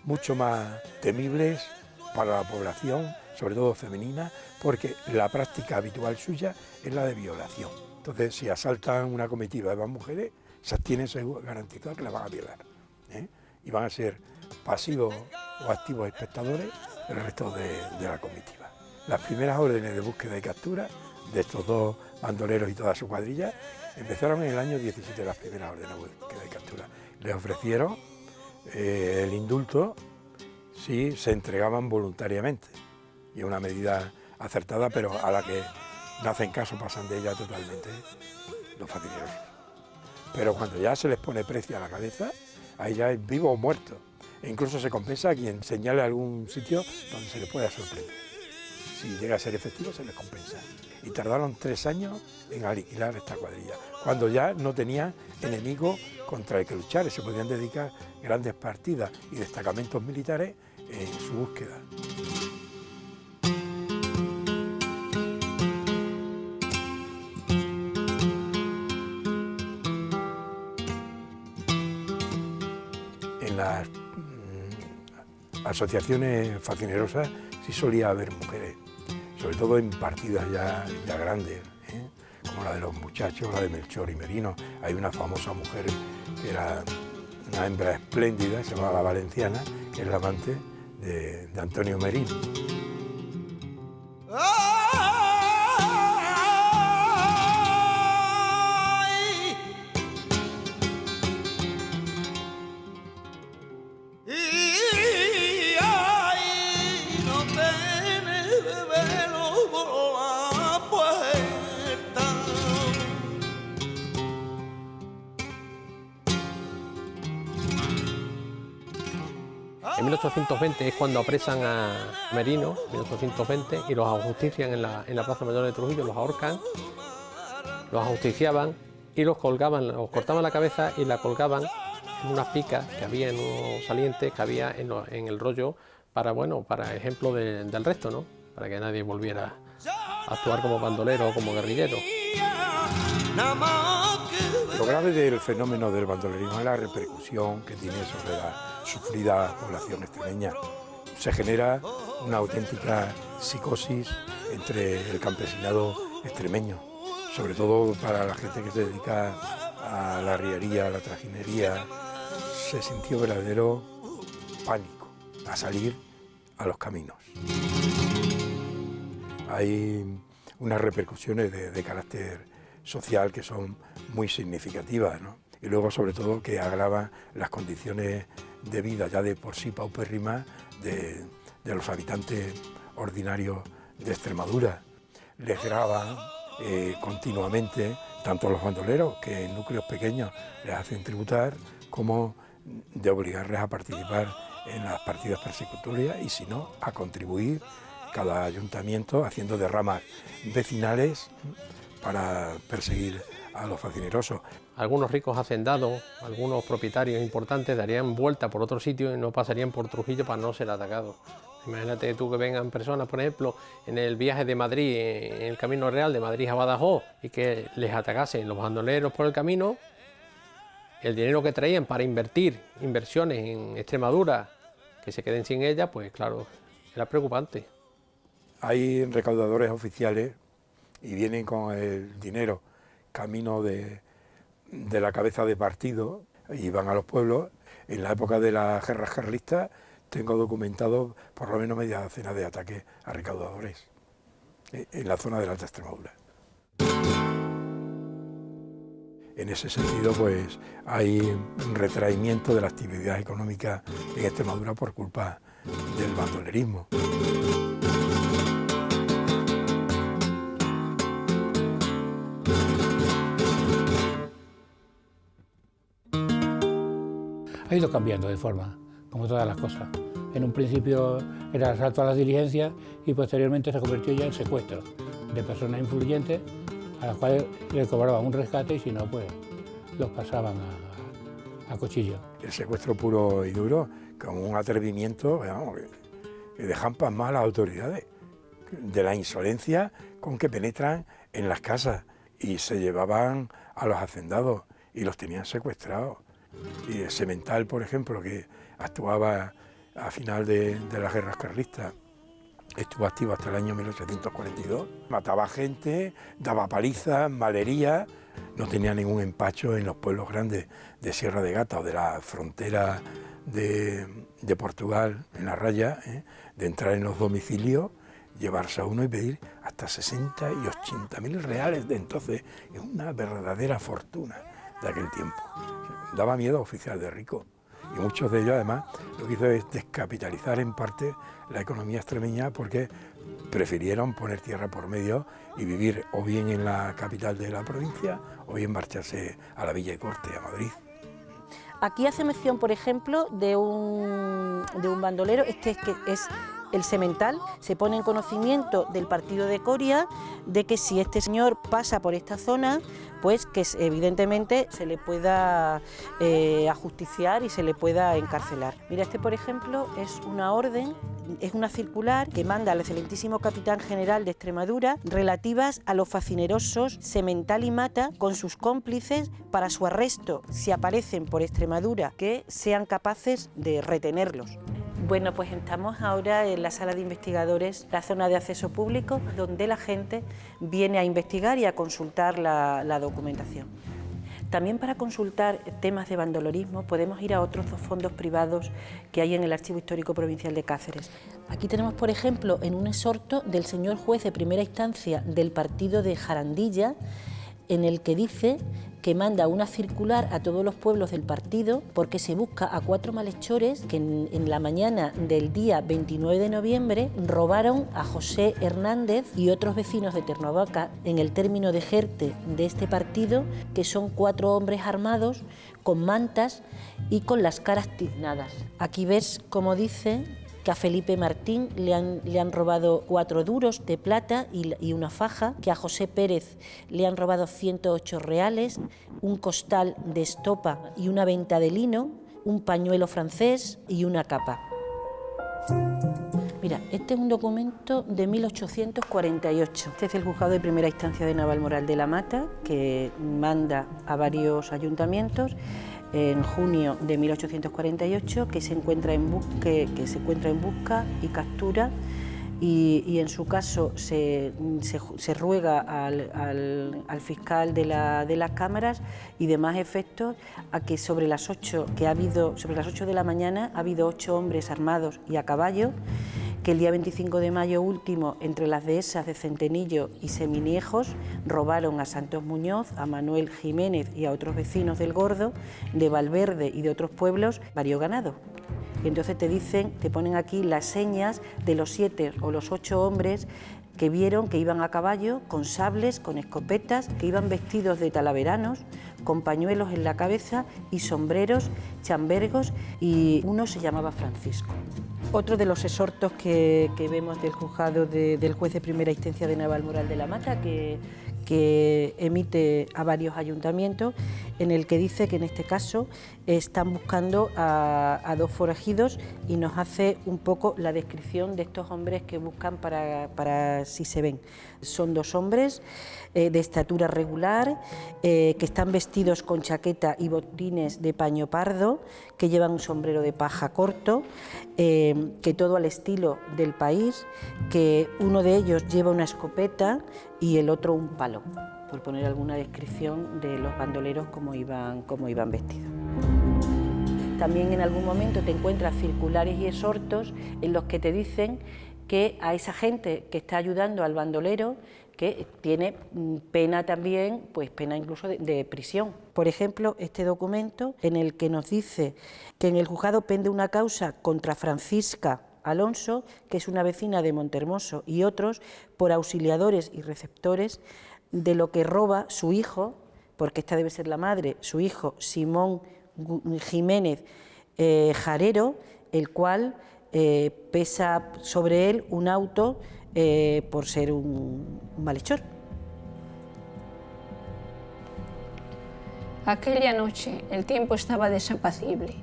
mucho más temibles para la población, sobre todo femenina, porque la práctica habitual suya es la de violación. Entonces, si asaltan una comitiva de más mujeres, esas tienen garantizado que las van a violar, y van a ser pasivos o activos espectadores el resto de la comitiva. Las primeras órdenes de búsqueda y captura de estos dos bandoleros y toda su cuadrilla empezaron en el año 17, las primeras órdenes de búsqueda y captura. Les ofrecieron el indulto si se entregaban voluntariamente, y es una medida acertada, pero a la que no hacen caso, pasan de ella totalmente los facinerosos. Pero cuando ya se les pone precio a la cabeza, ahí ya es vivo o muerto, e incluso se compensa a quien señale algún sitio donde se les pueda sorprender. Si llega a ser efectivo, se les compensa. Y tardaron 3 años en aniquilar esta cuadrilla, cuando ya no tenían enemigo contra el que luchar y se podían dedicar grandes partidas y destacamentos militares en su búsqueda. En las asociaciones facinerosas sí solía haber mujeres, sobre todo en partidas ya grandes, como la de los muchachos, la de Melchor y Merino. Hay una famosa mujer que era una hembra espléndida, se llamaba la Valenciana, que es la amante de Antonio Merino. En 1820 es cuando apresan a Merino, 1820, y los ajustician en la Plaza Mayor de Trujillo, los ahorcan, los ajusticiaban y los colgaban, los cortaban la cabeza y la colgaban en unas picas que había, en unos salientes que había en el rollo para ejemplo del resto, ¿no? Para que nadie volviera a actuar como bandolero o como guerrillero. Lo grave del fenómeno del bandolerismo es la repercusión que tiene sobre la sufrida población extremeña. Se genera una auténtica psicosis entre el campesinado extremeño, sobre todo para la gente que se dedica a la arriería, a la trajinería. Se sintió verdadero pánico a salir a los caminos. Hay unas repercusiones de carácter social que son muy significativas, ¿no? Y luego, sobre todo, que agravan las condiciones de vida ya de por sí paupérrimas de los habitantes ordinarios de Extremadura. Les graban continuamente, tanto a los bandoleros, que en núcleos pequeños les hacen tributar, como de obligarles a participar en las partidas persecutorias y si no, a contribuir cada ayuntamiento haciendo derramas vecinales para perseguir a los facinerosos. Algunos ricos hacendados, algunos propietarios importantes darían vuelta por otro sitio y no pasarían por Trujillo para no ser atacados. Imagínate tú que vengan personas, por ejemplo, en el viaje de Madrid, en el Camino Real de Madrid a Badajoz, y que les atacasen los bandoleros por el camino, el dinero que traían para inversiones en Extremadura, que se queden sin ella, pues claro, era preocupante. Hay recaudadores oficiales y vienen con el dinero camino de la cabeza de partido y van a los pueblos. En la época de las guerras carlistas tengo documentado por lo menos media docena de ataques a recaudadores en la zona de la Alta Extremadura. En ese sentido, pues hay un retraimiento de la actividad económica en Extremadura por culpa del bandolerismo. Ha ido cambiando de forma, como todas las cosas. En un principio era asalto a las diligencias y posteriormente se convirtió ya en secuestro de personas influyentes a las cuales le cobraban un rescate y si no, pues los pasaban a cuchillo. El secuestro puro y duro, como un atrevimiento, vamos, que dejan pasmar a las autoridades, de la insolencia con que penetran en las casas y se llevaban a los hacendados y los tenían secuestrados. Y el Semental, por ejemplo, que actuaba a final de las guerras carlistas, estuvo activo hasta el año 1842, mataba gente, daba palizas, malerías, no tenía ningún empacho en los pueblos grandes de Sierra de Gata o de la frontera de Portugal, en la raya, de entrar en los domicilios, llevarse a uno y pedir hasta 60 y 80 mil reales de entonces. Es una verdadera fortuna de aquel tiempo. Daba miedo a oficiales de rico. Y muchos de ellos, además, lo que hizo es descapitalizar en parte la economía extremeña porque prefirieron poner tierra por medio y vivir o bien en la capital de la provincia o bien marcharse a la Villa y Corte, a Madrid. Aquí hace mención, por ejemplo, de un bandolero, que es el Semental, se pone en conocimiento del partido de Coria de que si este señor pasa por esta zona, pues que evidentemente se le pueda ajusticiar y se le pueda encarcelar. Mira, este por ejemplo es una orden, es una circular que manda al excelentísimo capitán general de Extremadura relativas a los facinerosos Semental y Mata con sus cómplices para su arresto, si aparecen por Extremadura, que sean capaces de retenerlos. Bueno, pues estamos ahora en la sala de investigadores, la zona de acceso público, donde la gente viene a investigar y a consultar la documentación. También para consultar temas de bandolerismo podemos ir a otros dos fondos privados que hay en el Archivo Histórico Provincial de Cáceres. Aquí tenemos, por ejemplo, en un exhorto del señor juez de primera instancia del partido de Jarandilla, en el que dice que manda una circular a todos los pueblos del partido porque se busca a 4 malhechores que en la mañana del día 29 de noviembre robaron a José Hernández y otros vecinos de Ternavaca en el término de Jerte de este partido, que son 4 hombres armados con mantas y con las caras tiznadas. Aquí ves cómo dice que a Felipe Martín le han robado 4 duros de plata y una faja, que a José Pérez le han robado 108 reales, un costal de estopa y una venta de lino, un pañuelo francés y una capa. Mira, este es un documento de 1848. Este es el juzgado de primera instancia de Navalmoral de la Mata, que manda a varios ayuntamientos en junio de 1848, que se encuentra en busca y captura, y en su caso se ruega al fiscal de las cámaras y demás efectos a que sobre las 8 de la mañana ha habido 8 hombres armados y a caballo, que el día 25 de mayo último, entre las dehesas de Centenillo y Seminiejos, robaron a Santos Muñoz, a Manuel Jiménez y a otros vecinos del Gordo, de Valverde y de otros pueblos, varios ganados. Y entonces te ponen aquí las señas de los 7 o los 8 hombres que vieron que iban a caballo, con sables, con escopetas, que iban vestidos de talaveranos, con pañuelos en la cabeza y sombreros, chambergos, y uno se llamaba Francisco. Otro de los exhortos que vemos del juzgado del juez de primera instancia de Navalmoral de la Mata, que emite a varios ayuntamientos, en el que dice que en este caso están buscando a 2 forajidos, y nos hace un poco la descripción de estos hombres que buscan para si se ven. Son 2 hombres de estatura regular, que están vestidos con chaqueta y botines de paño pardo, que llevan un sombrero de paja corto, que todo al estilo del país, que uno de ellos lleva una escopeta y el otro un palo, por poner alguna descripción de los bandoleros cómo iban vestidos. También en algún momento te encuentras circulares y exhortos en los que te dicen que a esa gente que está ayudando al bandolero, que tiene pena también, pues pena incluso de prisión. Por ejemplo, este documento en el que nos dice que en el juzgado pende una causa contra Francisca Alonso, que es una vecina de Montehermoso, y otros por auxiliadores y receptores de lo que roba su hijo, porque esta debe ser la madre, su hijo Simón Jiménez Jarero, el cual pesa sobre él un auto por ser un malhechor. Aquella noche el tiempo estaba desapacible.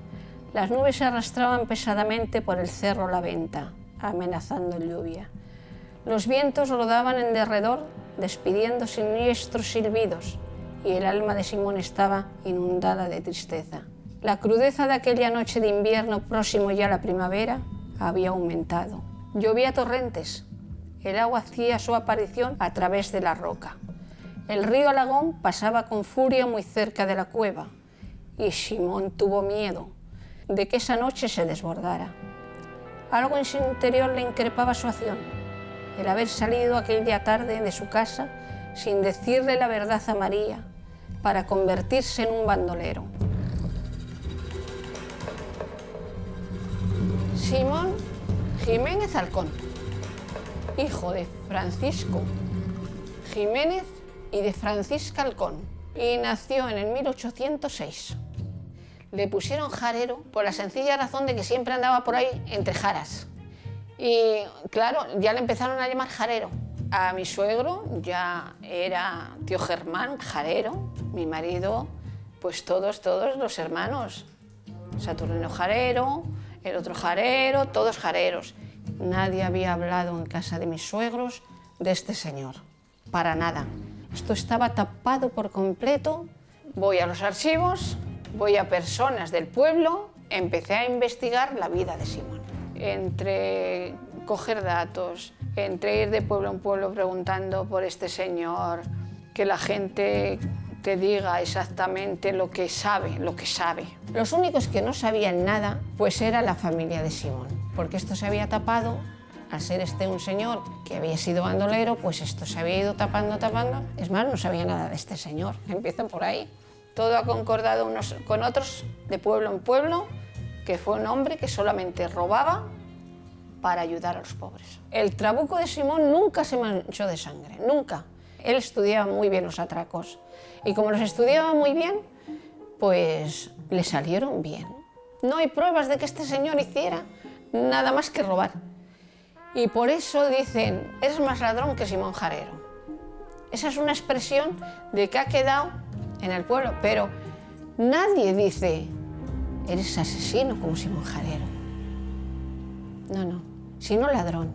Las nubes se arrastraban pesadamente por el cerro La Venta, amenazando lluvia. Los vientos rodaban en derredor, despidiendo siniestros silbidos, y el alma de Simón estaba inundada de tristeza. La crudeza de aquella noche de invierno, próximo ya a la primavera, había aumentado. Llovía a torrentes. El agua hacía su aparición a través de la roca. El río Alagón pasaba con furia muy cerca de la cueva, y Simón tuvo miedo de que esa noche se desbordara. Algo en su interior le increpaba su acción, el haber salido aquella tarde de su casa sin decirle la verdad a María, para convertirse en un bandolero. Simón Jiménez Alcón, hijo de Francisco Jiménez y de Francisca Alcón, y nació en el 1806. Le pusieron Jarero por la sencilla razón de que siempre andaba por ahí entre jaras. Y claro, ya le empezaron a llamar Jarero. A mi suegro ya era tío Germán Jarero, mi marido, pues todos los hermanos. Saturnino Jarero, el otro Jarero, todos Jareros. Nadie había hablado en casa de mis suegros de este señor, para nada. Esto estaba tapado por completo. Voy a los archivos, voy a personas del pueblo, empecé a investigar la vida de Simón. Entre coger datos, entre ir de pueblo en pueblo preguntando por este señor, que la gente te diga exactamente lo que sabe. Los únicos que no sabían nada, pues era la familia de Simón, porque esto se había tapado. Al ser este un señor que había sido bandolero, pues esto se había ido tapando. Es más, no sabía nada de este señor. Empiezan por ahí. Todo ha concordado unos con otros, de pueblo en pueblo, que fue un hombre que solamente robaba para ayudar a los pobres. El trabuco de Simón nunca se manchó de sangre, nunca. Él estudiaba muy bien los atracos. Y como los estudiaba muy bien, pues le salieron bien. No hay pruebas de que este señor hiciera nada más que robar. Y por eso dicen, eres más ladrón que Simón Jarero. Esa es una expresión de que ha quedado en el pueblo, pero nadie dice, eres asesino como Simón Jarero. No, sino ladrón.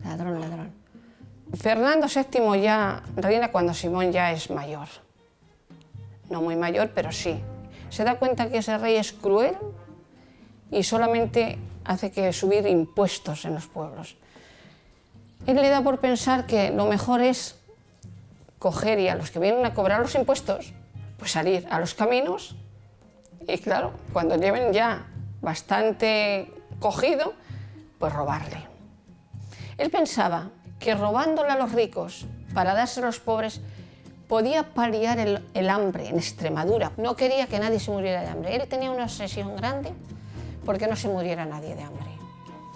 Ladrón. Fernando VII ya reina cuando Simón ya es mayor. No muy mayor, pero sí. Se da cuenta que ese rey es cruel y solamente hace que subir impuestos en los pueblos. Él le da por pensar que lo mejor es coger y a los que vienen a cobrar los impuestos, pues salir a los caminos y claro, cuando lleven ya bastante cogido, pues robarle. Él pensaba que robándole a los ricos para dárselo a los pobres podía paliar el hambre en Extremadura. No quería que nadie se muriera de hambre. Él tenía una obsesión grande porque no se muriera nadie de hambre.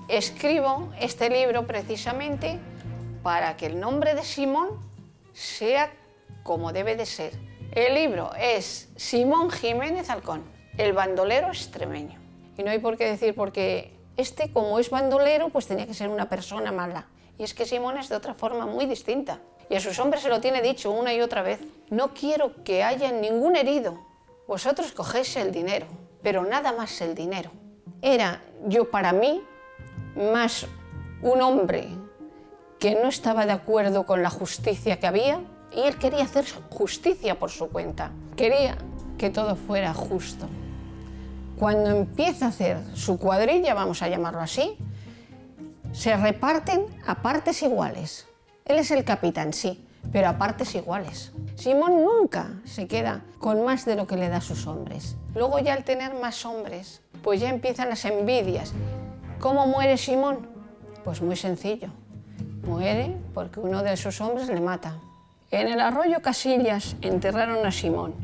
Escribo este libro precisamente para que el nombre de Simón sea como debe de ser. El libro es Simón Jiménez Halcón, el bandolero extremeño. Y no hay por qué decir, porque como es bandolero, pues tenía que ser una persona mala. Y es que Simón es de otra forma muy distinta. Y a sus hombres se lo tiene dicho una y otra vez. No quiero que haya ningún herido. Vosotros cogéis el dinero, pero nada más el dinero. Era yo para mí más un hombre que no estaba de acuerdo con la justicia que había, y él quería hacer justicia por su cuenta. Quería que todo fuera justo. Cuando empieza a hacer su cuadrilla, vamos a llamarlo así, se reparten a partes iguales. Él es el capitán, sí, pero a partes iguales. Simón nunca se queda con más de lo que le da a sus hombres. Luego ya al tener más hombres, pues ya empiezan las envidias. ¿Cómo muere Simón? Pues muy sencillo. Muere porque uno de sus hombres le mata. En el arroyo Casillas enterraron a Simón.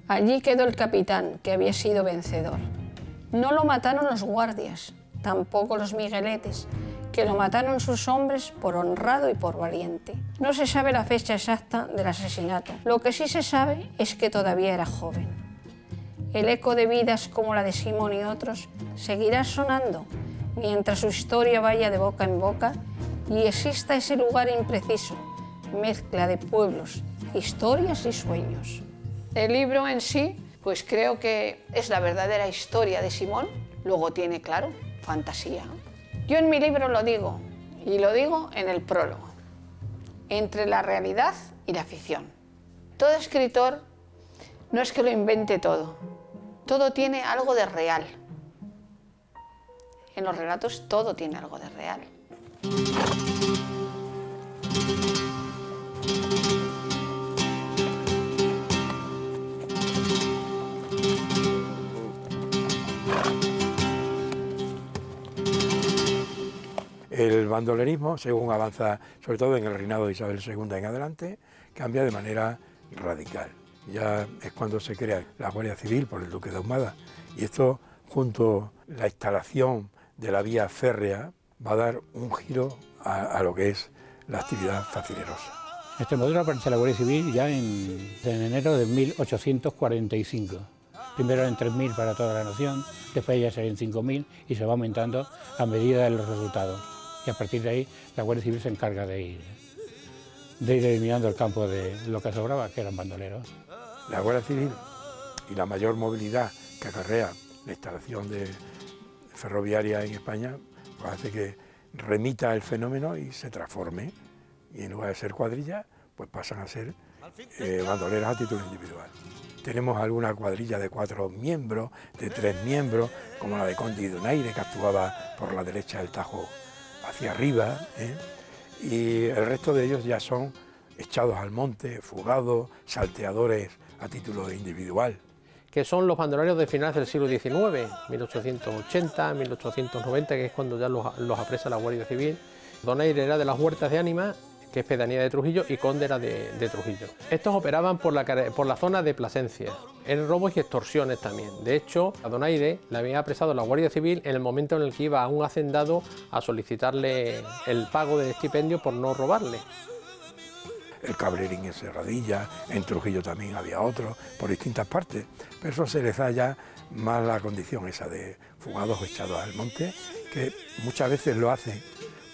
Allí quedó el capitán, que había sido vencedor. No lo mataron los guardias, tampoco los migueletes, que lo mataron sus hombres por honrado y por valiente. No se sabe la fecha exacta del asesinato. Lo que sí se sabe es que todavía era joven. El eco de vidas como la de Simón y otros seguirá sonando mientras su historia vaya de boca en boca y exista ese lugar impreciso, mezcla de pueblos, historias y sueños. El libro en sí, pues creo que es la verdadera historia de Simón. Luego tiene, claro, fantasía. Yo en mi libro lo digo, y lo digo en el prólogo, entre la realidad y la ficción. Todo escritor no es que lo invente todo tiene algo de real. En los relatos todo tiene algo de real. El bandolerismo, según avanza, sobre todo en el reinado de Isabel II en adelante, cambia de manera radical. Ya es cuando se crea la Guardia Civil por el duque de Ahumada, y esto, junto a la instalación de la vía férrea, va a dar un giro a lo que es la actividad facinerosa. Este modelo aparece en la Guardia Civil ya en enero de 1845. Primero eran 3.000 para toda la nación, después ya serían 5.000 y se va aumentando a medida de los resultados. Y a partir de ahí la Guardia Civil se encarga de ir eliminando el campo de lo que sobraba, que eran bandoleros. La Guardia Civil y la mayor movilidad que acarrea la instalación ferroviaria en España, pues hace que remita el fenómeno y se transforme. Y en lugar de ser cuadrillas, pues pasan a ser bandoleros a título individual. Tenemos alguna cuadrilla de 4 miembros, de 3 miembros, como la de Conde y Donaire, que actuaba por la derecha del Tajo hacia arriba, y el resto de ellos ya son echados al monte, fugados, salteadores a título individual. Que son los bandoleros de finales del siglo XIX, 1880, 1890, que es cuando ya los apresa la Guardia Civil. Donaire era de las Huertas de Ánimas, que es pedanía de Trujillo, y Conde era de Trujillo. Estos operaban por la zona de Plasencia, en robos y extorsiones también. De hecho, a Donaire le había apresado la Guardia Civil en el momento en el que iba a un hacendado a solicitarle el pago del estipendio por no robarle. El Cabrerín en Serradilla, en Trujillo también había otro, por distintas partes, pero eso se les da ya más la condición esa de fugados o echados al monte, que muchas veces lo hacen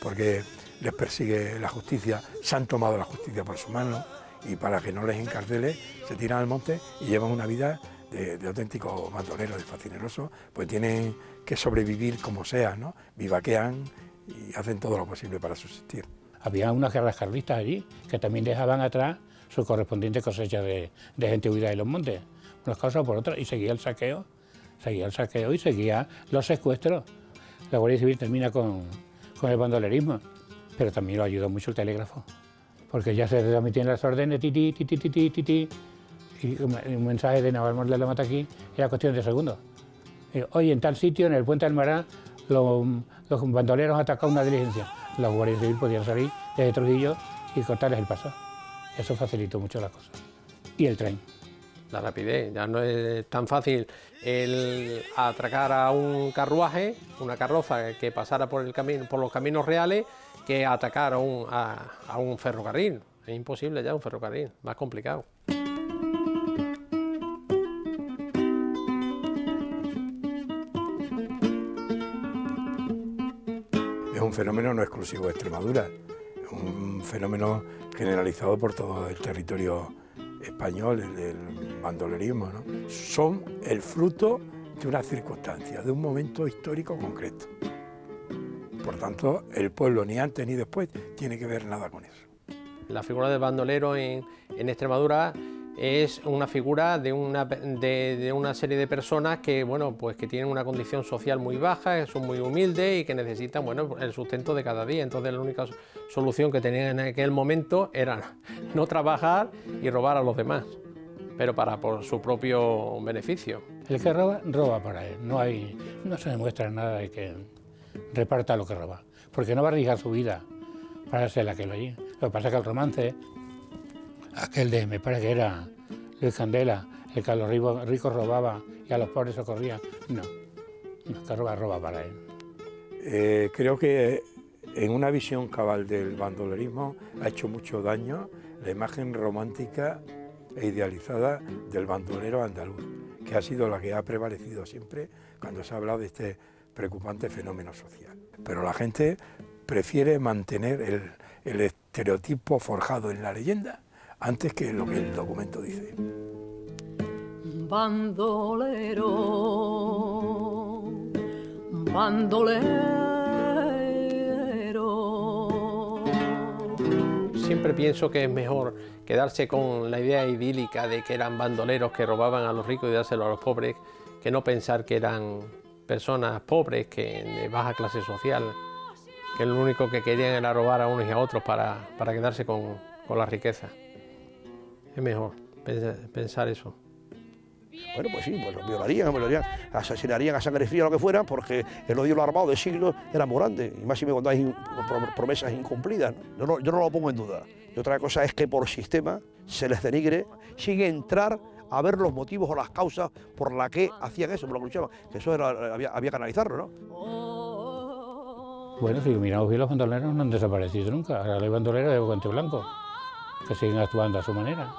porque les persigue la justicia, se han tomado la justicia por su mano y para que no les encarcele se tiran al monte y llevan una vida de auténticos bandoleros, de facinerosos, pues tienen que sobrevivir como sea, ¿no? Vivaquean y hacen todo lo posible para subsistir. Había unas guerras carlistas allí que también dejaban atrás su correspondiente cosecha de gente huida de los montes, unas cosas por otras, y seguía el saqueo y seguía los secuestros. La Guardia Civil termina con el bandolerismo, pero también lo ayudó mucho el telégrafo, porque ya se transmitían las órdenes, ti, y un mensaje de Navalmoral de la Mata aquí era cuestión de segundos. Hoy en tal sitio, en el puente del Mará, los bandoleros han atacado una diligencia. La Guardia Civil podía salir desde Trujillo y cortarles el paso. Eso facilitó mucho las cosas. Y el tren. La rapidez, ya no es tan fácil el atracar a un carruaje, una carroza que pasara por los caminos reales, que atacar a un ferrocarril. Es imposible ya un ferrocarril, más complicado. Es un fenómeno no exclusivo de Extremadura, es un fenómeno generalizado por todo el territorio español, el bandolerismo, ¿no? Son el fruto de una circunstancia, de un momento histórico concreto. Por tanto, el pueblo ni antes ni después tiene que ver nada con eso. La figura del bandolero en Extremadura es una figura de una serie de personas que, bueno, pues que tienen una condición social muy baja, que son muy humildes y que necesitan, bueno, el sustento de cada día. Entonces la única solución que tenían en aquel momento era no trabajar y robar a los demás, pero por su propio beneficio. El que roba, roba para él. No se demuestra nada de que reparta lo que roba, porque no va a arriesgar su vida para ser la que lo allí. Lo que pasa es que el romance, aquel de, me parece que era Luis Candela, el que a los ricos robaba y a los pobres socorría, no, el que roba para él. Creo que en una visión cabal del bandolerismo ha hecho mucho daño la imagen romántica e idealizada del bandolero andaluz, que ha sido la que ha prevalecido siempre cuando se ha hablado de este preocupante fenómeno social. Pero la gente prefiere mantener el estereotipo forjado en la leyenda antes que lo que el documento dice. Bandolero, bandolero. Siempre pienso que es mejor quedarse con la idea idílica de que eran bandoleros que robaban a los ricos y dárselo a los pobres, que no pensar que eran personas pobres, que de baja clase social, que lo único que querían era robar a unos y a otros para quedarse con la riqueza. Es mejor pensar eso. Bueno, pues sí, pues los violarían, asesinarían a sangre fría, lo que fuera, porque el odio armado de siglos era muy grande, y más cuando hay promesas incumplidas, ¿no? Yo no lo pongo en duda. Y otra cosa es que por sistema se les denigre sin entrar a ver los motivos o las causas por las que hacían eso, por lo que luchaban, que eso había que analizarlo, ¿no? Bueno, si miramos bien, los bandoleros no han desaparecido nunca. Ahora hay bandoleros de guante blanco, que siguen actuando a su manera.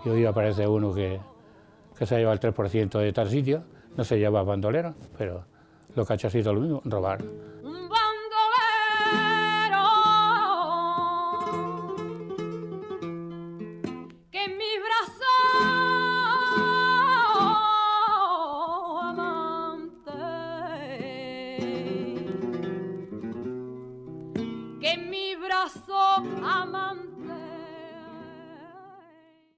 Y hoy aparece uno que se lleva el 3% de tal sitio, no se llama bandolero, pero lo que ha hecho ha sido lo mismo, robar. Un bandolero que en mis brazos amante, que en mi brazo amante